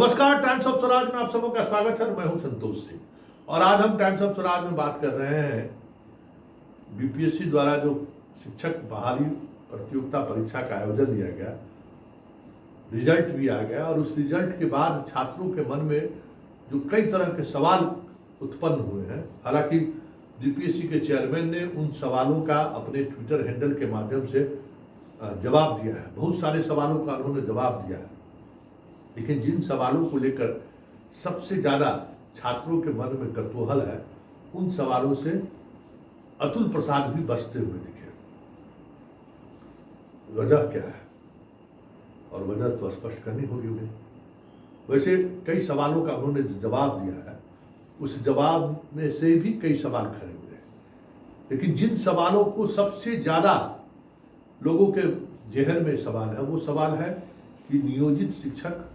नमस्कार, times of Swaraj में आप सबों का स्वागत है। मैं हूं संतोष सिंह और आज हम टाइम्स ऑफ स्वराज में बात कर रहे हैं बीपीएससी द्वारा जो शिक्षक बहाली प्रतियोगिता परीक्षा का आयोजन किया गया, रिजल्ट भी आ गया और उस रिजल्ट के बाद छात्रों के मन में जो कई तरह के सवाल उत्पन्न हुए हैं। हालांकि बीपीएससी के चेयरमैन ने उन सवालों का अपने ट्विटर हैंडल के माध्यम से जवाब दिया है। बहुत सारे सवालों का उन्होंने जवाब दिया है, लेकिन जिन सवालों को लेकर सबसे ज्यादा छात्रों के मन में कौतूहल है, उन सवालों से अतुल प्रसाद भी बचते हुए दिखे। वजह क्या है और वजह तो स्पष्ट करनी होगी उन्हें। वैसे कई सवालों का उन्होंने जवाब दिया है, उस जवाब में से भी कई सवाल खड़े हुए हैं, लेकिन जिन सवालों को सबसे ज्यादा लोगों के जहन में सवाल है, वो सवाल है कि नियोजित शिक्षक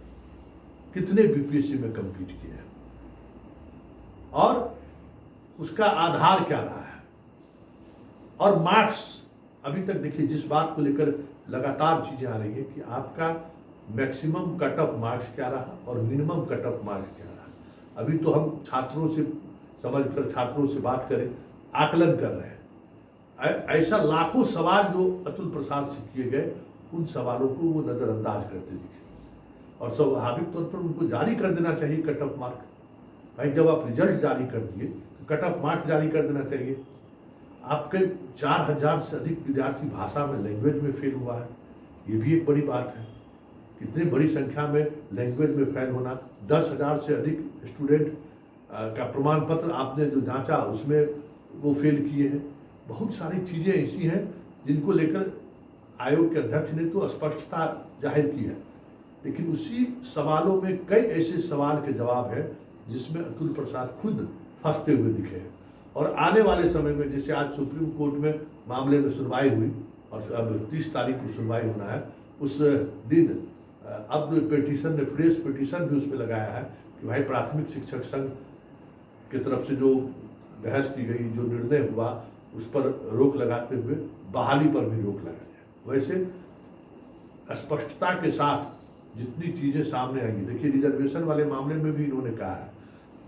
कितने बीपीएससी में कंपीट किए हैं और उसका आधार क्या रहा है और मार्क्स। अभी तक देखिए, जिस बात को लेकर लगातार चीजें आ रही है कि आपका मैक्सिमम कट ऑफ मार्क्स क्या रहा और मिनिमम कट ऑफ मार्क्स क्या रहा। अभी तो हम छात्रों से समझकर छात्रों से बात करें, आकलन कर रहे हैं। ऐसा लाखों सवाल जो अतुल प्रसाद से किए गए, उन सवालों को वो नजरअंदाज करते दिखे और स्वाभाविक तौर पर उनको जारी कर देना चाहिए कट ऑफ मार्क। भाई, जब आप रिजल्ट जारी कर दिए तो कट ऑफ मार्क जारी कर देना चाहिए। आपके 4000 से अधिक विद्यार्थी भाषा में, लैंग्वेज में फेल हुआ है, ये भी एक बड़ी बात है। कितनी बड़ी संख्या में लैंग्वेज में फेल होना, 10,000 से अधिक स्टूडेंट का प्रमाण पत्र आपने जो जांचा उसमें वो फेल किए हैं। बहुत सारी चीजें ऐसी हैं जिनको लेकर आयोग के अध्यक्ष ने तो स्पष्टता जाहिर की है, लेकिन उसी सवालों में कई ऐसे सवाल के जवाब है जिसमें अतुल प्रसाद खुद फंसते हुए दिखे हैं। और आने वाले समय में, जैसे आज सुप्रीम कोर्ट में मामले में सुनवाई हुई और अब 30 तारीख को सुनवाई होना है, उस दिन अब पिटीशन ने फ्रेश पिटीशन भी उसमें लगाया है कि भाई प्राथमिक शिक्षक संघ की तरफ से जो बहस की गई, जो निर्णय हुआ, उस पर रोक लगाते हुए बहाली पर भी रोक लगाया जाए। वैसे स्पष्टता के साथ जितनी चीजें सामने आएंगी, देखिए रिजर्वेशन वाले मामले में भी इन्होंने कहा है,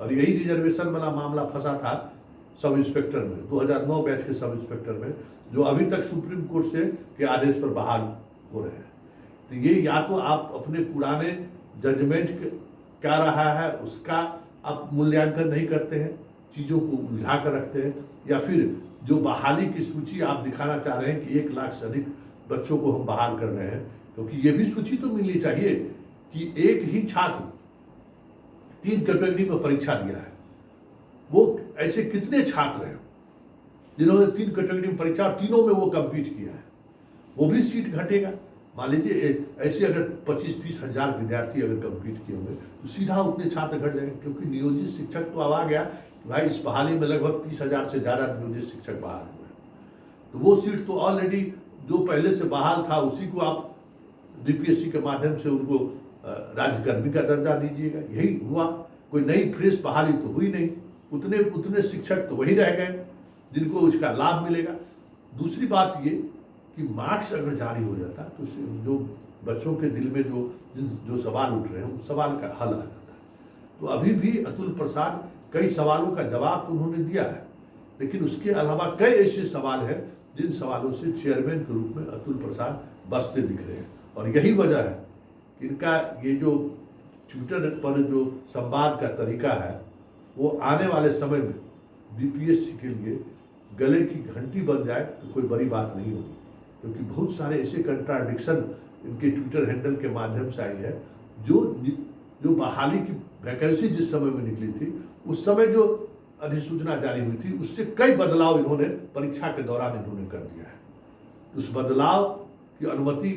और यही रिजर्वेशन वाला मामला फंसा था सब इंस्पेक्टर में, 2009 बैच के सब इंस्पेक्टर में, जो अभी तक सुप्रीम कोर्ट से के आदेश पर बहाल हो रहे हैं। तो ये या तो आप अपने पुराने जजमेंट क्या रहा है उसका आप मूल्यांकन नहीं करते हैं, चीजों को उलझा कर रखते हैं, या फिर जो बहाली की सूची आप दिखाना चाह रहे हैं कि 1 लाख से अधिक बच्चों को हम बहाल कर रहे हैं, क्योंकि ये भी सूची तो मिलनी चाहिए कि एक ही छात्र 3 कैटेगरी में परीक्षा दिया है। वो ऐसे कितने छात्र हैं जिन्होंने 3 कैटेगरी में परीक्षा, तीनों में वो कंपीट किया है, वो भी सीट घटेगा। मान लीजिए ऐसे अगर 25-30 हजार विद्यार्थी अगर कंपीट किए होंगे तो सीधा उतने छात्र घट जाएंगे, क्योंकि नियोजित शिक्षक तो अब आ गया कि भाई इस बहाली में लगभग 30,000 से ज्यादा नियोजित शिक्षक बहाल हुए, तो वो सीट तो ऑलरेडी जो पहले से बहाल था उसी को आप बीपीएससी के माध्यम से उनको राज्यकर्मी का दर्जा दीजिएगा। यही हुआ, कोई नई फ्रेश बहाली तो हुई नहीं, उतने शिक्षक तो वही रह गए जिनको उसका लाभ मिलेगा। दूसरी बात ये कि मार्क्स अगर जारी हो जाता तो जो बच्चों के दिल में जो सवाल उठ रहे हैं उस सवाल का हल आ जाता है। तो अभी भी अतुल प्रसाद कई सवालों का जवाब तो उन्होंने दिया है, लेकिन उसके अलावा कई ऐसे सवाल हैं जिन सवालों से चेयरमैन के रूप में अतुल प्रसाद बचते दिख रहे हैं। और यही वजह है कि इनका ये जो ट्विटर पर जो संवाद का तरीका है, वो आने वाले समय में बीपीएससी के लिए गले की घंटी बन जाए तो कोई बड़ी बात नहीं होगी, क्योंकि बहुत सारे ऐसे कंट्राडिक्शन इनके ट्विटर हैंडल के माध्यम से आई है। जो बहाली की वैकेंसी जिस समय में निकली थी, उस समय जो अधिसूचना जारी हुई थी, उससे कई बदलाव इन्होंने परीक्षा के दौरान इन्होंने कर दिया है। उस बदलाव की अनुमति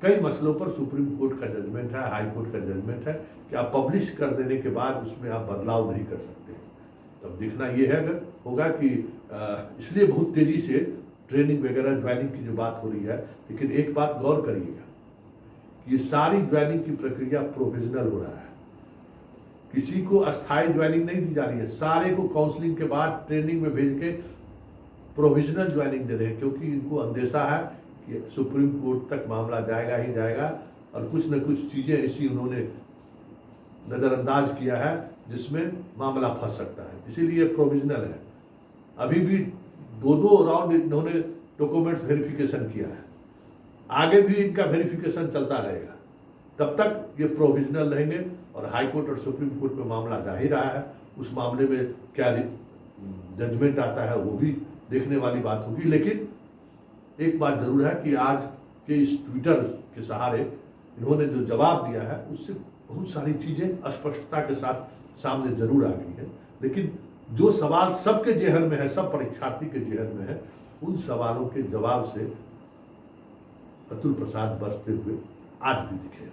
कई मसलों पर सुप्रीम कोर्ट का जजमेंट है, हाई कोर्ट का जजमेंट है कि आप पब्लिश कर देने के बाद उसमें आप बदलाव नहीं कर सकते। तब देखना यह है अगर होगा कि इसलिए बहुत तेजी से ट्रेनिंग वगैरह ज्वाइनिंग की जो बात हो रही है। लेकिन एक बात गौर करिएगा कि ये सारी ज्वाइनिंग की प्रक्रिया प्रोविजनल हो रहा है, किसी को अस्थायी ज्वाइनिंग नहीं दी जा रही है। सारे को काउंसलिंग के बाद ट्रेनिंग में भेज के प्रोविजनल ज्वाइनिंग दे रहे हैं, क्योंकि इनको अंदेशा है कि सुप्रीम कोर्ट तक मामला जाएगा ही जाएगा और कुछ न कुछ चीजें ऐसी उन्होंने नज़रअंदाज किया है जिसमें मामला फंस सकता है, इसीलिए प्रोविजनल है। अभी भी दो राउंड इन्होंने डॉक्यूमेंट्स वेरिफिकेशन किया है, आगे भी इनका वेरिफिकेशन चलता रहेगा, तब तक ये प्रोविजनल रहेंगे। और हाई कोर्ट और सुप्रीम कोर्ट में मामला जा ही रहा है, उस मामले में क्या जजमेंट आता है वो भी देखने वाली बात होगी। लेकिन एक बात जरूर है कि आज के इस ट्विटर के सहारे इन्होंने जो जवाब दिया है उससे बहुत सारी चीज़ें स्पष्टता के साथ सामने जरूर आ गई है। लेकिन जो सवाल सबके जेहन में है, सब परीक्षार्थी के जेहन में है, उन सवालों के जवाब से अतुल प्रसाद बचते हुए आज भी दिखे।